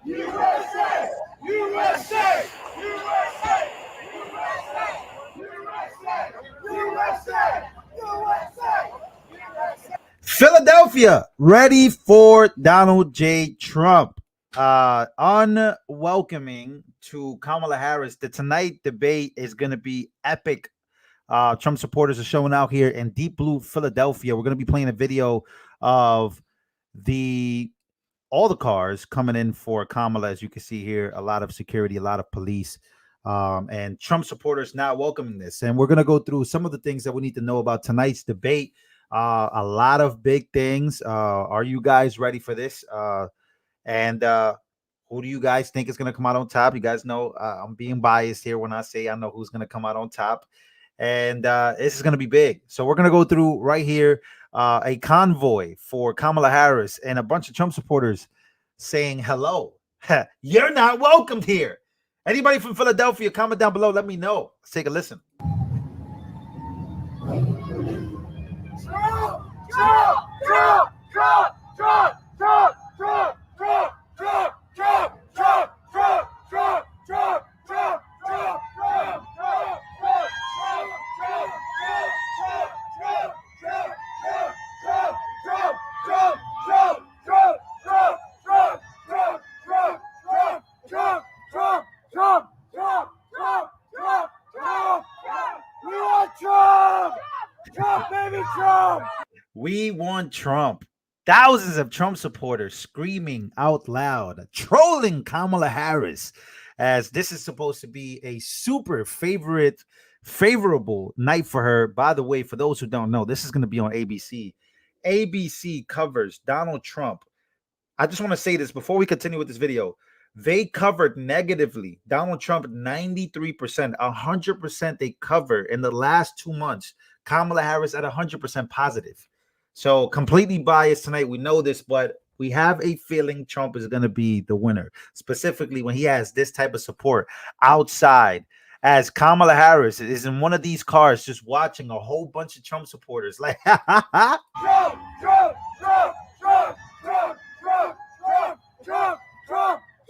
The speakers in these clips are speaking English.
USA! USA! USA! USA! USA! USA! Philadelphia ready for Donald J. Trump. Unwelcoming to Kamala Harris. The tonight debate is going to be epic. Trump supporters are showing out here in deep blue Philadelphia. We're going to be playing a video of the all the cars coming in for Kamala. As you can see here, a lot of security, a lot of police, and Trump supporters not welcoming this. And we're going to go through some of the things that we need to know about tonight's debate. A lot of big things. Are you guys ready for this? And who do you guys think is going to come out on top? You guys know I'm being biased here when I say I know who's going to come out on top. And this is going to be big. So we're going to go through right here a convoy for Kamala Harris and a bunch of Trump supporters saying hello. You're not welcomed here. Anybody from Philadelphia, comment down below. Let me know. Let's take a listen. Trump! Trump! Trump! Trump! Trump! Trump! Trump! Trump! Trump! Trump! Trump! Trump! Trump! Trump! Trump! Trump! We want Trump. Thousands of Trump supporters screaming out loud, trolling Kamala Harris, as this is supposed to be a super favorable night for her. By the way, for those who don't know, this is going to be on ABC. ABC covers Donald Trump. I just want to say this before we continue with this video. They covered negatively Donald Trump 93%, 100% they cover in the last 2 months. Kamala Harris at 100% positive. So completely biased tonight. We know this, but we have a feeling Trump is going to be the winner, specifically when he has this type of support outside. As Kamala Harris is in one of these cars just watching a whole bunch of Trump supporters like, Trump, Trump, Trump, Trump, Trump, Trump, Trump, Trump, Trump,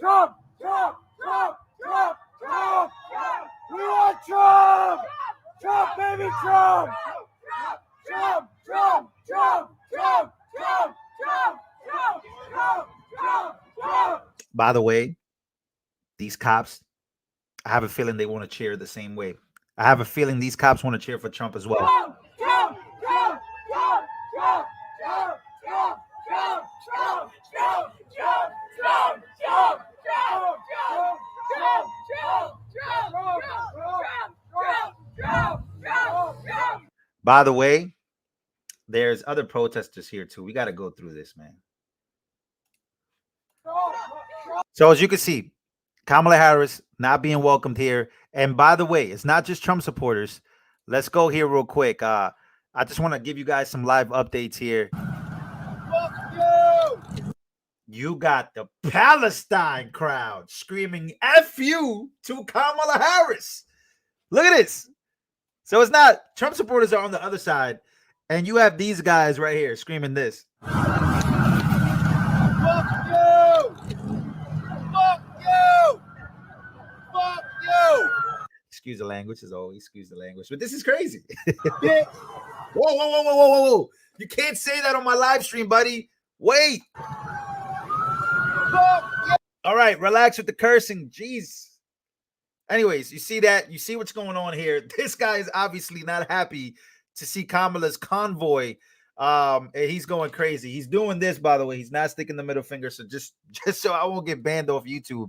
Trump, Trump, Trump, Trump, Trump. We want Trump. Trump, baby, Trump. Trump, Trump, Trump, Trump, Trump, Trump, Trump, Trump, Trump, Trump. By the way, these cops, I have a feeling they want to cheer the same way. I have a feeling these cops want to cheer for Trump as well. Trump, Trump, Trump, Trump, Trump, Trump, Trump, Trump, Trump, Trump, Trump, Trump, Trump, Trump, Trump, Trump, Trump, Trump. By the way, there's other protesters here too. We got to go through this, man. So as you can see, Kamala Harris not being welcomed here. And by the way, it's not just Trump supporters. Let's go here real quick. I just want to give you guys some live updates here. You got the Palestine crowd screaming F you to Kamala Harris. Look at this. So it's not Trump supporters are on the other side, and you have these guys right here screaming this. Fuck you! Fuck you! Fuck you! Excuse the language, as always. Excuse the language, but this is crazy. Whoa, whoa, whoa, whoa, whoa, whoa! You can't say that on my live stream, buddy. Wait. All right, relax with the cursing. Jeez. Anyways, you see that? You see what's going on here. This guy is obviously not happy to see Kamala's convoy. And he's going crazy. He's doing this, by the way. He's not sticking the middle finger. So just so I won't get banned off YouTube.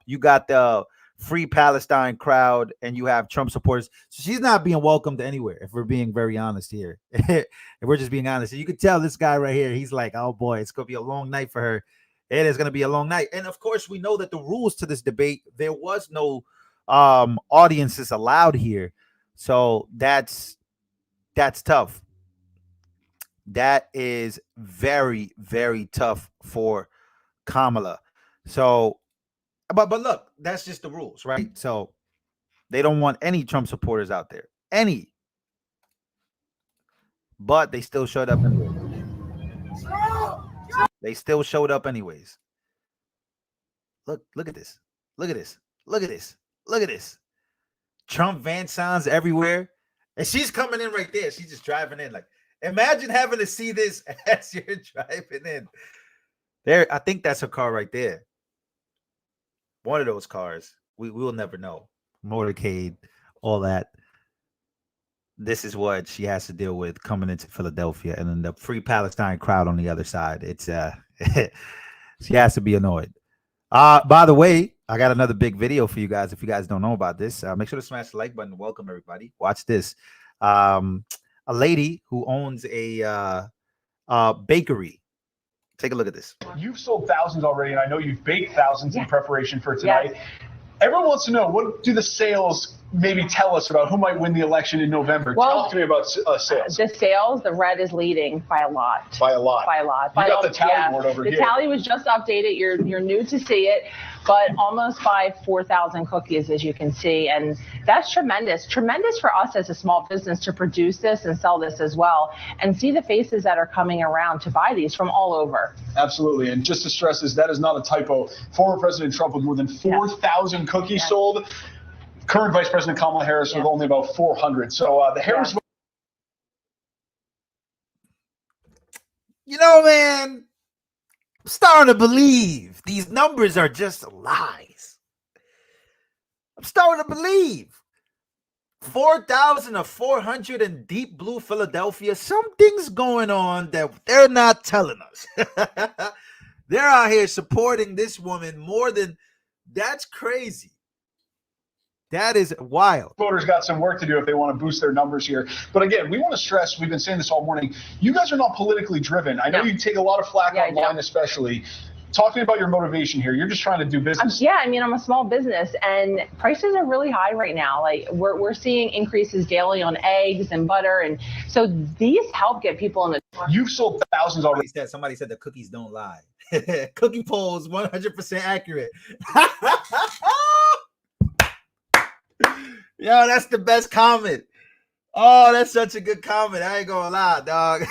You got the Free Palestine crowd and you have Trump supporters. So she's not being welcomed anywhere, if we're being very honest here. If we're just being honest. You can tell this guy right here, he's like, oh boy, it's going to be a long night for her. It is going to be a long night. And of course, we know that the rules to this debate, there was no audiences allowed here. So that's tough. That is very, very tough for Kamala. So, but look, that's just the rules, right? So they don't want any Trump supporters out there. Any. But they still showed up anyway. They still showed up anyways. Look at this. Look at this. Look at this. Look at this. Trump van signs everywhere. And she's coming in right there. She's just driving in. Like, imagine having to see this as you're driving in. There, I think that's her car right there. One of those cars. We will never know. Motorcade, all that. This is what she has to deal with coming into Philadelphia, and then the Free Palestine crowd on the other side. It's she has to be annoyed. By the way, I got another big video for you guys. If you guys don't know about this, make sure to smash the like button. Welcome everybody. Watch this. A lady who owns a bakery. Take a look at this. You've sold thousands already, and I know you've baked thousands in preparation for tonight. Yes. Everyone wants to know, what do the sales maybe tell us about who might win the election in November? Well, talk to me about sales. The sales, the red is leading by a lot. By a lot. By a lot. You got the tally board over here. The tally was just updated. You're new to see it, but almost by 4,000 cookies, as you can see, and that's tremendous. Tremendous for us as a small business to produce this and sell this as well, and see the faces that are coming around to buy these from all over. Absolutely, and just to stress this, that is not a typo. Former President Trump with more than 4,000 cookies sold. Current Vice President Kamala Harris with only about 400. So the Harris. You know, man, I'm starting to believe these numbers are just lies. I'm starting to believe 4,000 or 400 in deep blue Philadelphia. Something's going on that they're not telling us. They're out here supporting this woman more than that's crazy. That is wild. Voters got some work to do if they want to boost their numbers here. But again, we want to stress, we've been saying this all morning, you guys are not politically driven. I know you take a lot of flack online especially. Talk to me about your motivation here. You're just trying to do business. I mean, I'm a small business, and prices are really high right now. Like we're seeing increases daily on eggs and butter, and so these help get people in the. You've sold thousands already. Somebody said the cookies don't lie. Cookie polls 100% accurate. Yo, that's the best comment. Oh, that's such a good comment. I ain't gonna lie, dog.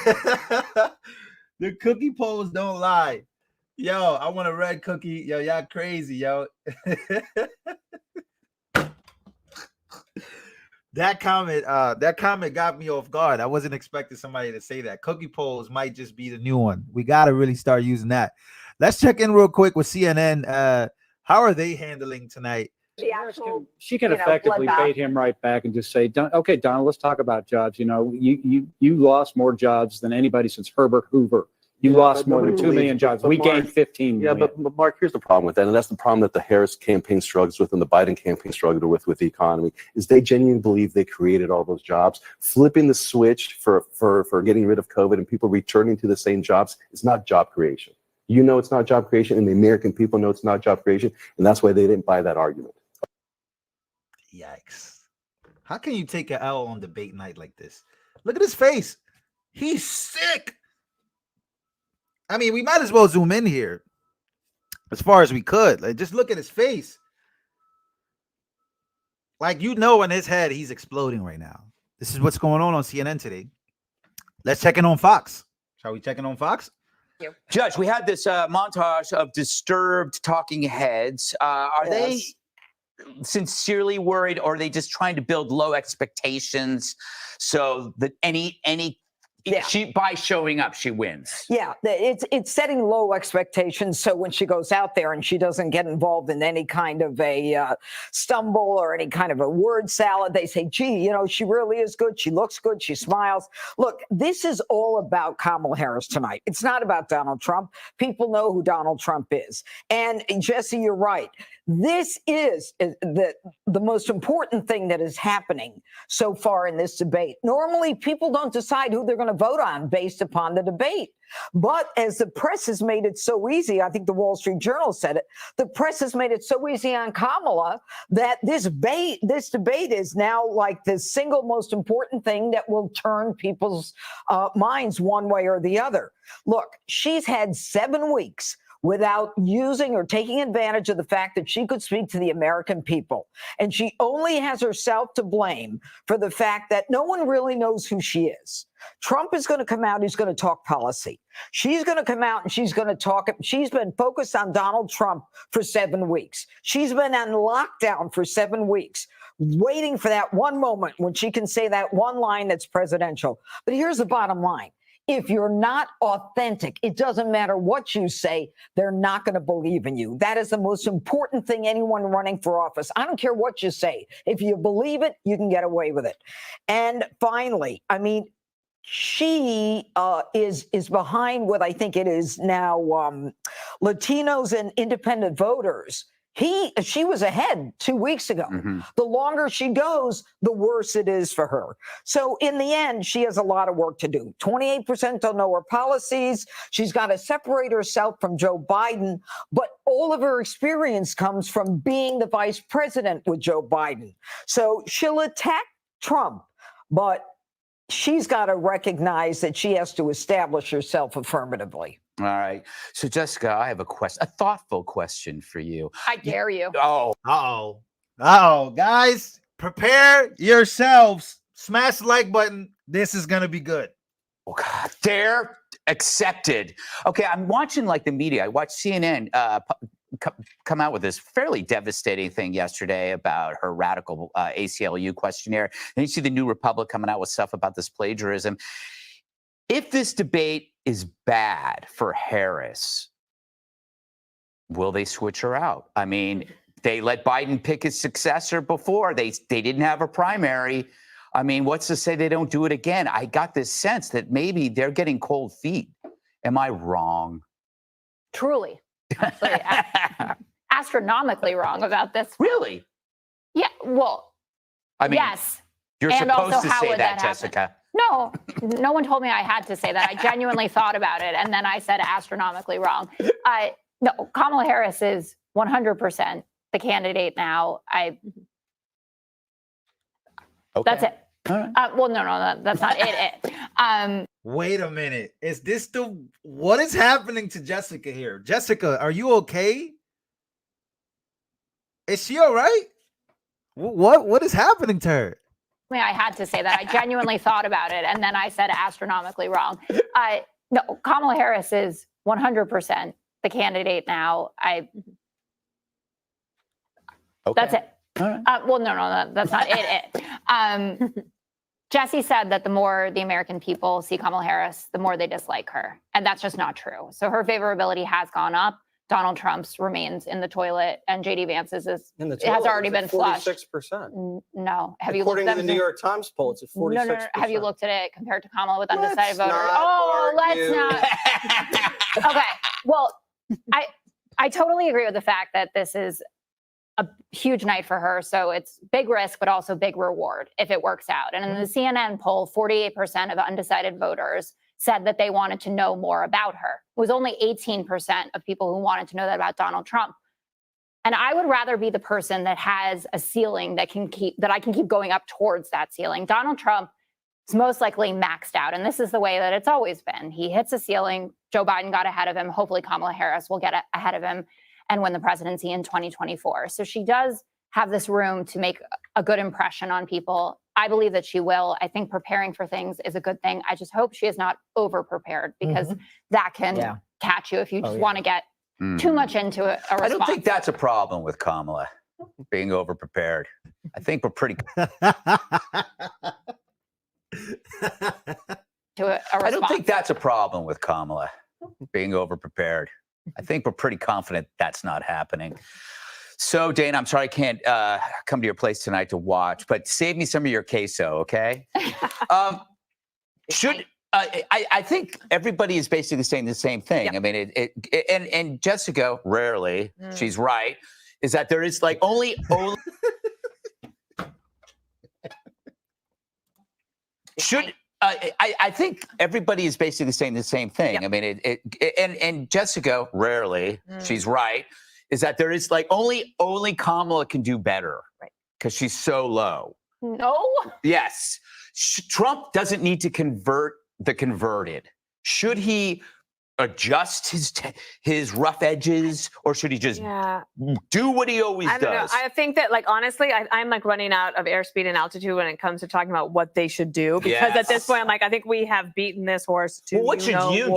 The cookie polls don't lie. Yo, I want a red cookie. Yo, y'all crazy, yo. That comment got me off guard. I wasn't expecting somebody to say that. Cookie polls might just be the new one. We got to really start using that. Let's check in real quick with CNN. How are they handling tonight? She can effectively bait him right back and just say, okay, Donald, let's talk about jobs. You know, you lost more jobs than anybody since Herbert Hoover. You lost more than 2 million jobs. We gained 15 million. Yeah, but Mark, here's the problem with that, and that's the problem that the Harris campaign struggles with and the Biden campaign struggled with the economy, is they genuinely believe they created all those jobs. Flipping the switch for getting rid of COVID and people returning to the same jobs is not job creation. You know it's not job creation, and the American people know it's not job creation, and that's why they didn't buy that argument. Yikes. How can you take an L on debate night like this? Look at his face. He's sick. I mean, we might as well zoom in here as far as we could. Like, just look at his face. Like, you know, in his head, he's exploding right now. This is what's going on CNN today. Let's check in on Fox. Shall we check in on Fox? Judge, we had this montage of disturbed talking heads. Are they sincerely worried, or are they just trying to build low expectations so that by showing up, she wins? Yeah, it's setting low expectations. So when she goes out there and she doesn't get involved in any kind of a stumble or any kind of a word salad, they say, gee, you know, she really is good. She looks good. She smiles. Look, this is all about Kamala Harris tonight. It's not about Donald Trump. People know who Donald Trump is. And Jesse, you're right. This is the most important thing that is happening so far in this debate. Normally, people don't decide who they're going to vote on based upon the debate. But as the press has made it so easy, I think the Wall Street Journal said it, the press has made it so easy on Kamala that this debate is now like the single most important thing that will turn people's minds one way or the other. Look, she's had 7 weeks without using or taking advantage of the fact that she could speak to the American people. And she only has herself to blame for the fact that no one really knows who she is. Trump is going to come out, he's going to talk policy. She's going to come out and she's going to talk. She's been focused on Donald Trump for 7 weeks. She's been on lockdown for 7 weeks, waiting for that one moment when she can say that one line that's presidential. But here's the bottom line. If you're not authentic, it doesn't matter what you say, they're not going to believe in you. That is the most important thing anyone running for office. I don't care what you say. If you believe it, you can get away with it. And finally, I mean, she is behind what I think it is now Latinos and independent voters. She was ahead 2 weeks ago. Mm-hmm. The longer she goes, the worse it is for her. So in the end, she has a lot of work to do. 28% don't know her policies. She's got to separate herself from Joe Biden. But all of her experience comes from being the vice president with Joe Biden. So she'll attack Trump, but she's got to recognize that she has to establish herself affirmatively. All right. So, Jessica, I have a thoughtful question for you. I dare you. Oh, Guys, prepare yourselves. Smash the like button. This is going to be good. oh God. Dare accepted. Okay, I'm watching like the media. I watched CNN come out with this fairly devastating thing yesterday about her radical ACLU questionnaire. And you see the New Republic coming out with stuff about this plagiarism. If this debate is bad for Harris, will they switch her out? I mean, they let Biden pick his successor before. They didn't have a primary. I mean, what's to say they don't do it again? I got this sense that maybe they're getting cold feet. Am I wrong? Truly. Actually, astronomically wrong about this. Really? Yeah, well, I mean, yes. You're And supposed also, to how say would that, that happen? Jessica. No one told me I had to say that. I genuinely thought about it, and then I said astronomically wrong. No, Kamala Harris is 100% the candidate now. Okay. That's it. All right. Well, no, that's not it. Wait a minute. Is this what is happening to Jessica here? Jessica, are you okay? Is she all right? What is happening to her? I had to say that. I genuinely thought about it, and then I said astronomically wrong. No, Kamala Harris is 100% the candidate now. Okay. That's it. All right. Well, no, that's not it. Jesse said that the more the American people see Kamala Harris, the more they dislike her. And that's just not true. So her favorability has gone up. Donald Trump's remains in the toilet, and JD Vance's has already been flushed. 46%. No. Have you looked According at to the New York Times poll, it's at 46%. No. Have you looked at it compared to Kamala with undecided voters? Let's Let's not. Okay. Well, I totally agree with the fact that this is a huge night for her. So it's big risk, but also big reward if it works out. And in the CNN poll, 48% of undecided voters said that they wanted to know more about her. It was only 18% of people who wanted to know that about Donald Trump. And I would rather be the person that has a ceiling that I can keep going up towards that ceiling. Donald Trump is most likely maxed out. And this is the way that it's always been. He hits a ceiling. Joe Biden got ahead of him. Hopefully Kamala Harris will get ahead of him and win the presidency in 2024. So she does have this room to make a good impression on people. I believe that she will. I think preparing for things is a good thing. I just hope she is not over-prepared, because that can catch you if you just want to get too much into a response. I don't think that's a problem with Kamala being over-prepared. I think we're pretty... I don't think that's a problem with Kamala being over-prepared. I think we're pretty confident that's not happening. So, Dana, I'm sorry I can't come to your place tonight to watch, but save me some of your queso, okay? I think everybody is basically saying the same thing. Yeah. I mean, and Jessica, rarely, she's right, is that there is like only should... I think everybody is basically saying the same thing. Yeah. I mean, and Jessica, rarely, she's right, is that there is like only Kamala can do better, right? Because she's so low. No. Yes. Trump doesn't need to convert the converted. Should he adjust his rough edges, or should he just do what he always I don't does? know. I think that, like, honestly, I'm like running out of airspeed and altitude when it comes to talking about what they should do, because at this point, I'm like, I think we have beaten this horse to what should you do?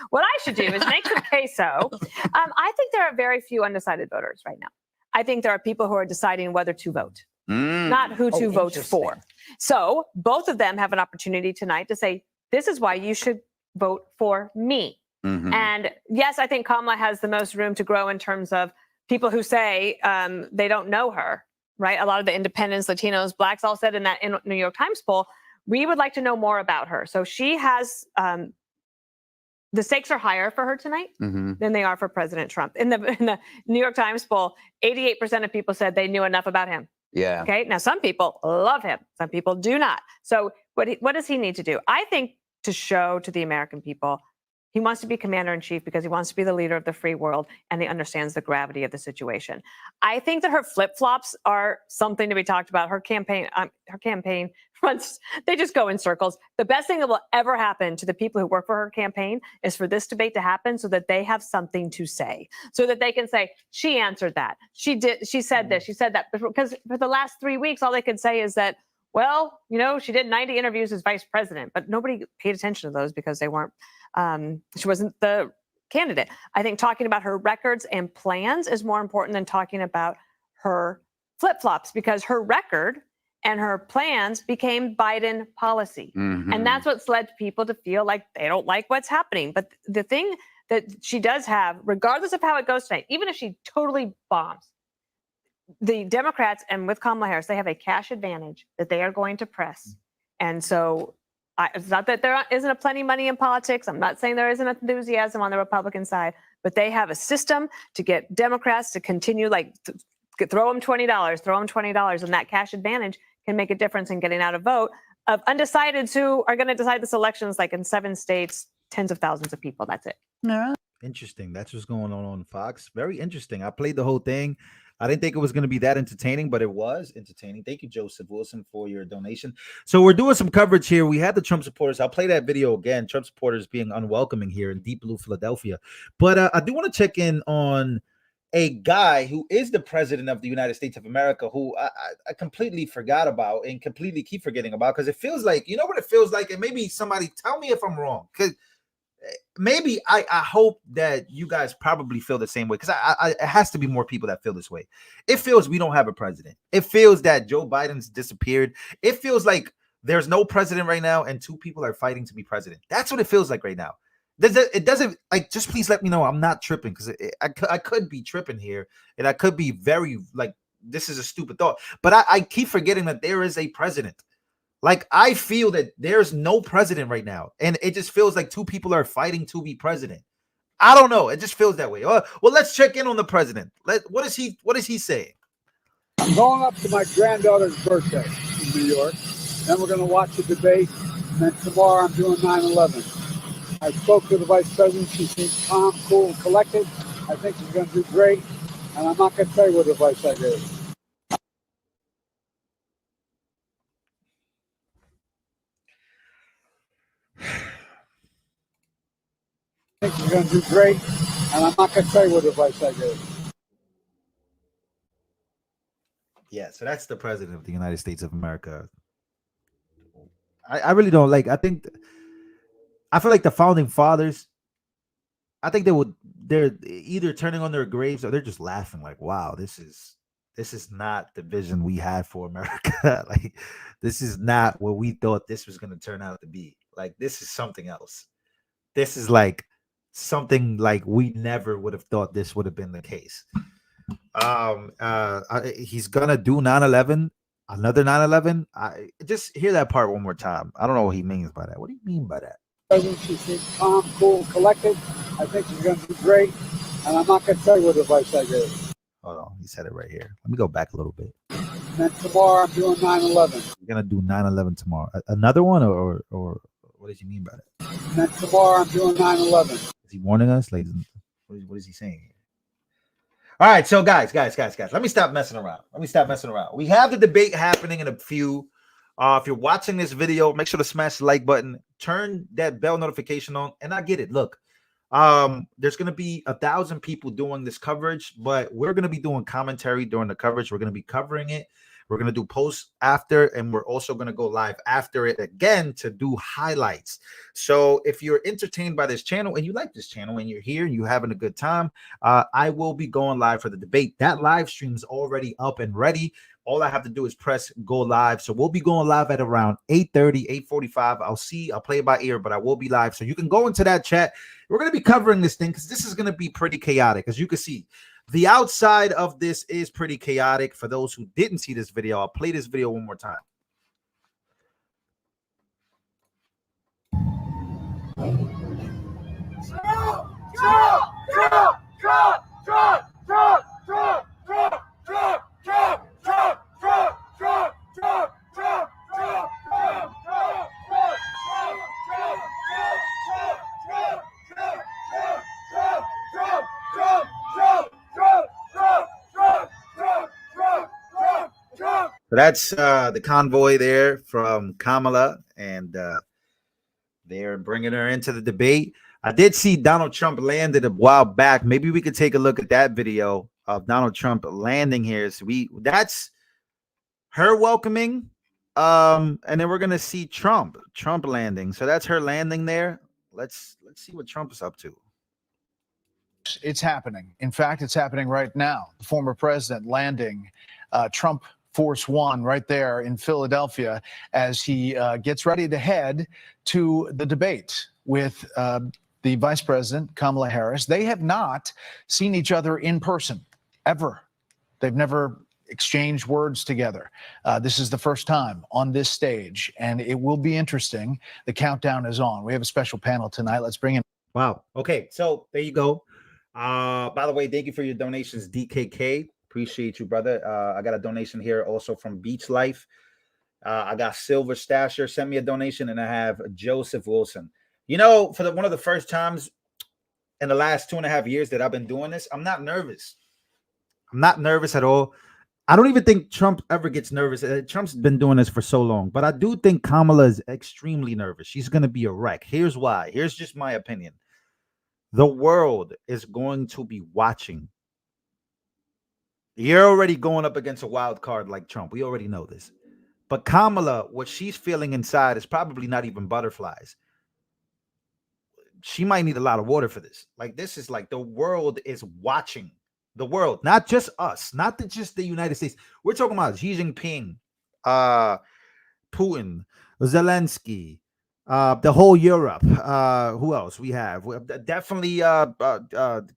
What I should do is make some queso. I think there are very few undecided voters right now. I think there are people who are deciding whether to vote, not who to vote for. So both of them have an opportunity tonight to say, this is why you should vote for me. And yes, I think Kamala has the most room to grow in terms of people who say they don't know her, right? A lot of the independents, Latinos, Blacks all said in that New York Times poll, we would like to know more about her. So she has, the stakes are higher for her tonight than they are for President Trump. In the New York Times poll, 88% of people said they knew enough about him. Yeah. Okay. Now, some people love him. Some people do not. So what does he need to do? I think to show to the American people, he wants to be commander in chief because he wants to be the leader of the free world, and he understands the gravity of the situation. I think that her flip-flops are something to be talked about. Her campaign runs, they just go in circles. The best thing that will ever happen to the people who work for her campaign is for this debate to happen so that they have something to say, so that they can say, she answered that. She said this, she said that. Because for the last 3 weeks, all they could say is that, well, you know, she did 90 interviews as vice president, but nobody paid attention to those because they weren't, she wasn't the candidate. I think talking about her records and plans is more important than talking about her flip-flops, because her record and her plans became Biden policy. And that's what's led people to feel like they don't like what's happening. But the thing that she does have, regardless of how it goes tonight, even if she totally bombs, the Democrats, and with Kamala Harris, they have a cash advantage that they are going to press. And so it's not that there isn't a plenty of money in politics. I'm not saying there isn't enthusiasm on the Republican side, but they have a system to get Democrats to continue, like, throw them $20, and that cash advantage can make a difference in getting out a vote of undecideds who are going to decide this elections, like in 7 states, tens of thousands of people. That's it. Interesting. That's what's going on Fox. Very interesting. I played the whole thing. I didn't think it was going to be that entertaining, but it was entertaining. Thank you, Joseph Wilson, for your donation. So we're doing some coverage here. We had the Trump supporters. I'll play that video again. Trump supporters being unwelcoming here in deep blue Philadelphia. But I do want to check in on a guy who is the president of the United States of America, who I completely forgot about and completely keep forgetting about, because it feels like, you know what it feels like? And maybe somebody tell me if I'm wrong, because maybe I hope that you guys probably feel the same way, because it has to be more people that feel this way. It feels we don't have a president. It feels that Joe Biden's disappeared. It feels like there's no president right now and 2 people are fighting to be president. That's what it feels like right now. It doesn't, like, just please let me know I'm not tripping, because I could be tripping here, and I could be very, like, this is a stupid thought, but I keep forgetting that there is a president. Like, I feel that there's no president right now, and it just feels like 2 people are fighting to be president. I don't know. It just feels that way. Well, let's check in on the president. What is he saying? I'm going up to my granddaughter's birthday in New York. Then we're going to watch the debate. And then tomorrow I'm doing 9/11. I spoke to the vice president. She seems calm, cool, and collected. I think she's going to do great. And I'm not going to tell you what advice I gave. I think she's going to do great. And I'm not going to tell you what advice I gave. Yeah, so that's the president of the United States of America. I really don't like. I feel like the founding fathers, I think they're either turning on their graves or they're just laughing like, wow, this is not the vision we had for America. Like, this is not what we thought this was going to turn out to be. Like, this is something else. This is like something like we never would have thought this would have been the case. He's gonna do 9/11, another 9/11. I just hear that part one more time. I don't know what he means by that. What do you mean by that? She seems calm, cool, collected. I think she's going to do great. And I'm not going to tell you what advice I gave. Hold on, he said it right here. Let me go back a little bit. And then tomorrow I'm doing 9/11. You're gonna do 9/11 tomorrow. Another one, or what does he mean by that? And then tomorrow I'm doing 9/11. Is he warning us, ladies? What is he saying here? All right, so guys, let me stop messing around. We have the debate happening in a few. If you're watching this video, make sure to smash the like button, turn that bell notification on, and I get it. Look, There's going to be 1,000 people doing this coverage, but we're going to be doing commentary during the coverage. We're going to be covering it. We're going to do posts after, and we're also going to go live after it again to do highlights. So if you're entertained by this channel and you like this channel and you're here and you're having a good time, I will be going live for the debate. That live stream is already up and ready. All I have to do is press go live. So we'll be going live at around 8:30, 8:45. I'll play it by ear, but I will be live. So you can go into that chat. We're going to be covering this thing because this is going to be pretty chaotic. As you can see, the outside of this is pretty chaotic. For those who didn't see this video, I'll play this video one more time. So that's the convoy there from Kamala, and they're bringing her into the debate. I did see Donald Trump landed a while back. Maybe we could take a look at that video of Donald Trump landing here. So that's her welcoming, and then we're gonna see Trump landing. So that's her landing there. Let's see what Trump is up to. It's happening. In fact, it's happening right now. The former president landing Trump Force One right there in Philadelphia as he gets ready to head to the debate with the Vice President, Kamala Harris. They have not seen each other in person, ever. They've never exchanged words together. This is the first time on this stage, and it will be interesting. The countdown is on. We have a special panel tonight. Let's bring in. Wow. Okay, so there you go. By the way, thank you for your donations, DKK. Appreciate you, brother. I got a donation here also from Beach Life. I got Silver Stasher sent me a donation, and I have Joseph Wilson. You know, for one of the first times in the last 2.5 years that I've been doing this, I'm not nervous. I'm not nervous at all. I don't even think Trump ever gets nervous. Trump's been doing this for so long, but I do think Kamala is extremely nervous. She's going to be a wreck. Here's why. Here's just my opinion. The world is going to be watching. You're already going up against a wild card like Trump. We already know this. But Kamala, what she's feeling inside is probably not even butterflies. She might need a lot of water for this. Like, this is like the world is watching. The world, not just us, not just the United States. We're talking about Xi Jinping, Putin, Zelensky, the whole Europe. Who else we have? Definitely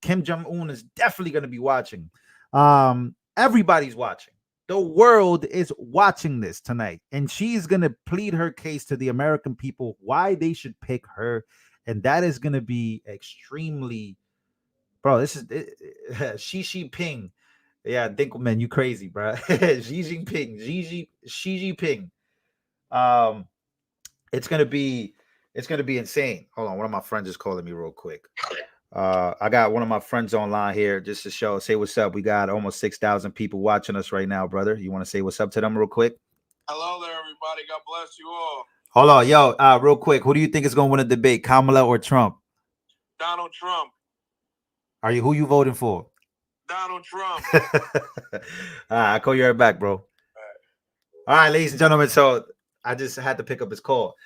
Kim Jong-un is definitely going to be watching. Everybody's watching. The world is watching this tonight, and she's going to plead her case to the American people why they should pick her, and that is going to be extremely, bro. This is Xi Jinping. Yeah, Dinkelman, you crazy, bro. Xi Jinping, Xi Jinping. It's gonna be insane. Hold on, one of my friends is calling me real quick. I got one of my friends online here just to say what's up. We got almost 6,000 people watching us right now, brother. You want to say what's up to them real quick? Hello there, everybody. God bless you all. Hold on, yo, real quick. Who do you think is gonna win a debate, Kamala or Trump? Donald Trump. Who you voting for? Donald Trump. I'll call you right back, bro. All right, ladies and gentlemen. So I just had to pick up his call.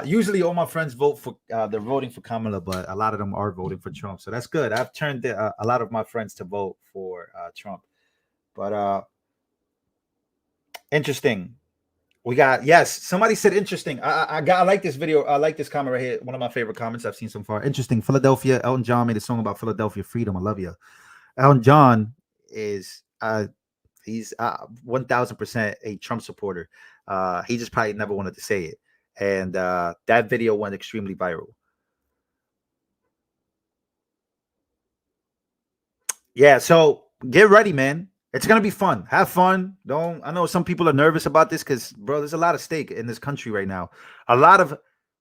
Usually all my friends vote for they're voting for Kamala, but a lot of them are voting for Trump. So that's good. I've turned a lot of my friends to vote for Trump. But interesting. We got, yes, somebody said interesting. I like this video. I like this comment right here. One of my favorite comments I've seen so far. Interesting. Philadelphia. Elton John made a song about Philadelphia freedom. I love you. Elton John is he's 1000% a Trump supporter. He just probably never wanted to say it. And that video went extremely viral. Yeah, so get ready, man. It's gonna be fun. Have fun. I know some people are nervous about this because, bro, there's a lot of stake in this country right now. A lot of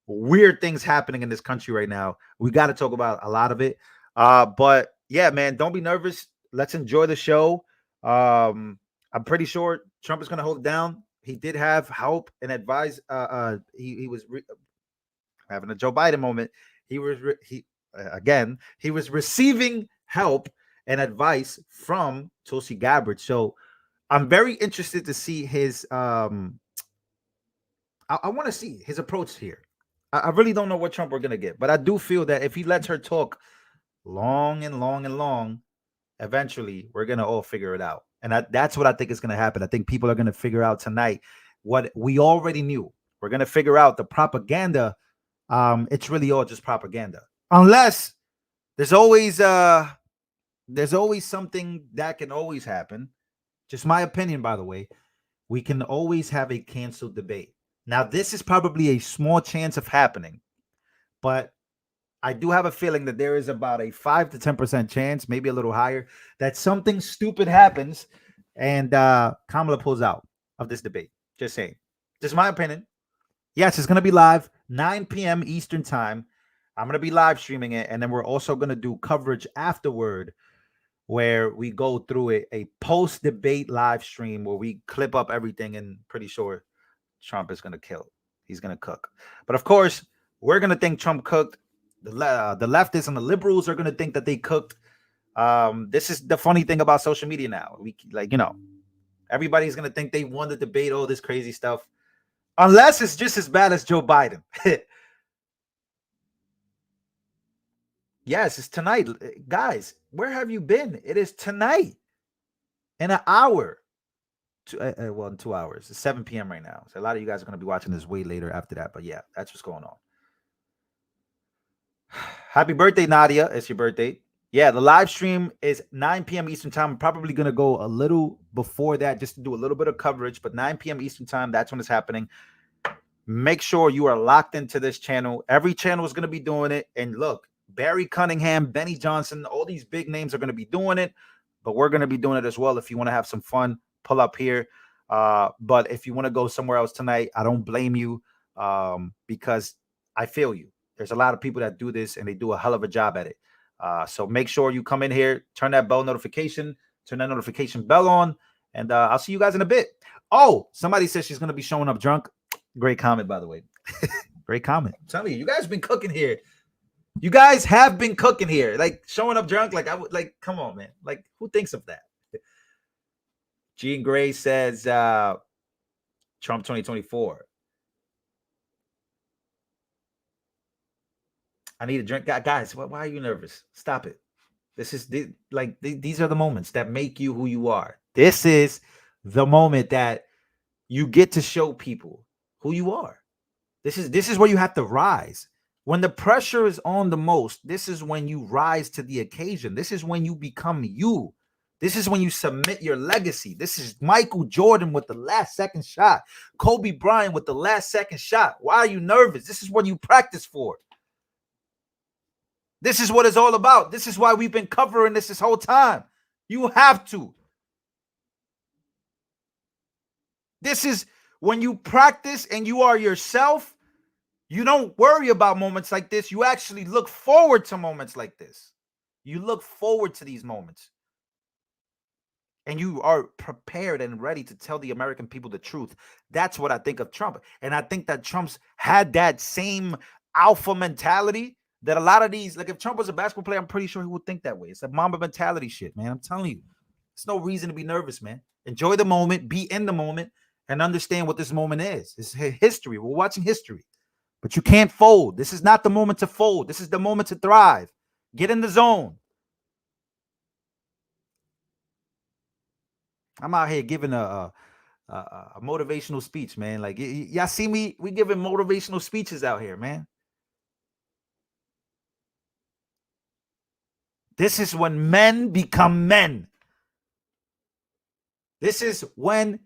weird things happening in this country right now. We got to talk about a lot of it. But yeah, man, don't be nervous. Let's enjoy the show. I'm pretty sure Trump is gonna hold it down. He did have help and advice. He was having a Joe Biden moment. again, he was receiving help and advice from Tulsi Gabbard. So I'm very interested to see his I want to see his approach here. I really don't know what Trump we're gonna get, but I do feel that if he lets her talk long and long and long, eventually we're gonna all figure it out. And that's what I think is gonna happen. I think people are gonna figure out tonight what we already knew. We're gonna figure out the propaganda. It's really all just propaganda. Unless there's always something that can always happen. Just my opinion, by the way. We can always have a canceled debate. Now, this is probably a small chance of happening, but I do have a feeling that there is about a 5 to 10% chance, maybe a little higher, that something stupid happens and Kamala pulls out of this debate. Just saying. Just my opinion. Yes, it's going to be live, 9 p.m. Eastern time. I'm going to be live streaming it, and then we're also going to do coverage afterward where we go through it, a post-debate live stream where we clip up everything, and pretty sure Trump is going to kill. He's going to cook. But of course, we're going to think Trump cooked. The leftists and the liberals are going to think that they cooked. This is the funny thing about social media now. Everybody's going to think they won the debate, all this crazy stuff. Unless it's just as bad as Joe Biden. Yes, it's tonight. Guys, where have you been? It is tonight. In an hour. In 2 hours. It's 7 p.m. right now. So a lot of you guys are going to be watching this way later after that. But yeah, that's what's going on. Happy birthday, Nadia. It's your birthday. Yeah, the live stream is 9 p.m. Eastern time. I'm probably going to go a little before that just to do a little bit of coverage. But 9 p.m. Eastern time, that's when it's happening. Make sure you are locked into this channel. Every channel is going to be doing it. And look, Barry Cunningham, Benny Johnson, all these big names are going to be doing it. But we're going to be doing it as well. If you want to have some fun, pull up here. But if you want to go somewhere else tonight, I don't blame you because I feel you. There's a lot of people that do this and they do a hell of a job at it. So make sure you come in here, turn that notification bell on, and I'll see you guys in a bit. Oh, somebody says she's going to be showing up drunk. Great comment, by the way. Great comment. I'm telling you, you guys have been cooking here. You guys have been cooking here. Like showing up drunk. Come on, man. Like, who thinks of that? Jean Gray says Trump 2024. I need a drink. Guys, why are you nervous? Stop it. These are the moments that make you who you are. This is the moment that you get to show people who you are. This is where you have to rise. When the pressure is on the most, this is when you rise to the occasion. This is when you become you. This is when you submit your legacy. This is Michael Jordan with the last second shot. Kobe Bryant with the last second shot. Why are you nervous? This is what you practice for. This is what it's all about. This is why we've been covering this whole time. You have to. This is when you practice and you are yourself. You don't worry about moments like this. You actually look forward to moments like this. You look forward to these moments. And you are prepared and ready to tell the American people the truth. That's what I think of Trump. And I think that Trump's had that same alpha mentality that a lot of these, like if Trump was a basketball player, I'm pretty sure he would think that way. It's a Mamba mentality shit, man. I'm telling you. There's no reason to be nervous, man. Enjoy the moment, be in the moment, and understand what this moment is. It's history. We're watching history. But you can't fold. This is not the moment to fold. This is the moment to thrive. Get in the zone. I'm out here giving a motivational speech, man. Like, y'all see me? We giving motivational speeches out here, man. This is when men become men. This is when,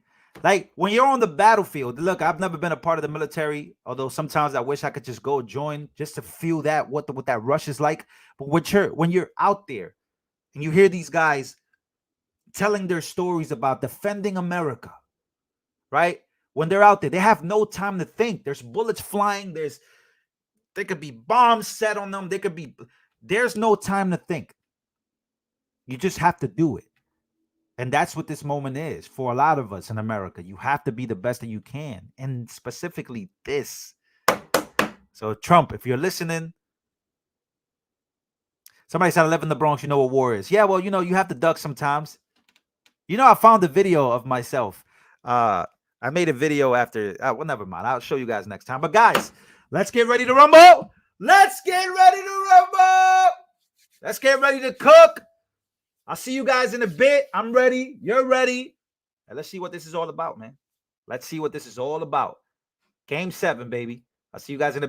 like, when you're on the battlefield. Look, I've never been a part of the military, although sometimes I wish I could just go join just to feel that what that rush is like. But when you're out there and you hear these guys telling their stories about defending America, right? When they're out there, they have no time to think. There's bullets flying. There could be bombs set on them. There's no time to think. You just have to do it. And that's what this moment is for a lot of us in America. You have to be the best that you can. And specifically this. So Trump, if you're listening, Somebody said, I live in the Bronx. You know what war is. Yeah, well, you know, you have to duck sometimes. You know, I found a video of myself. I made a video after. Well, never mind. I'll show you guys next time. But guys, let's get ready to rumble. Let's get ready to rumble. Let's get ready to cook. I'll see you guys in a bit. I'm ready. You're ready. And let's see what this is all about, man. Let's see what this is all about. Game 7, baby. I'll see you guys in a bit.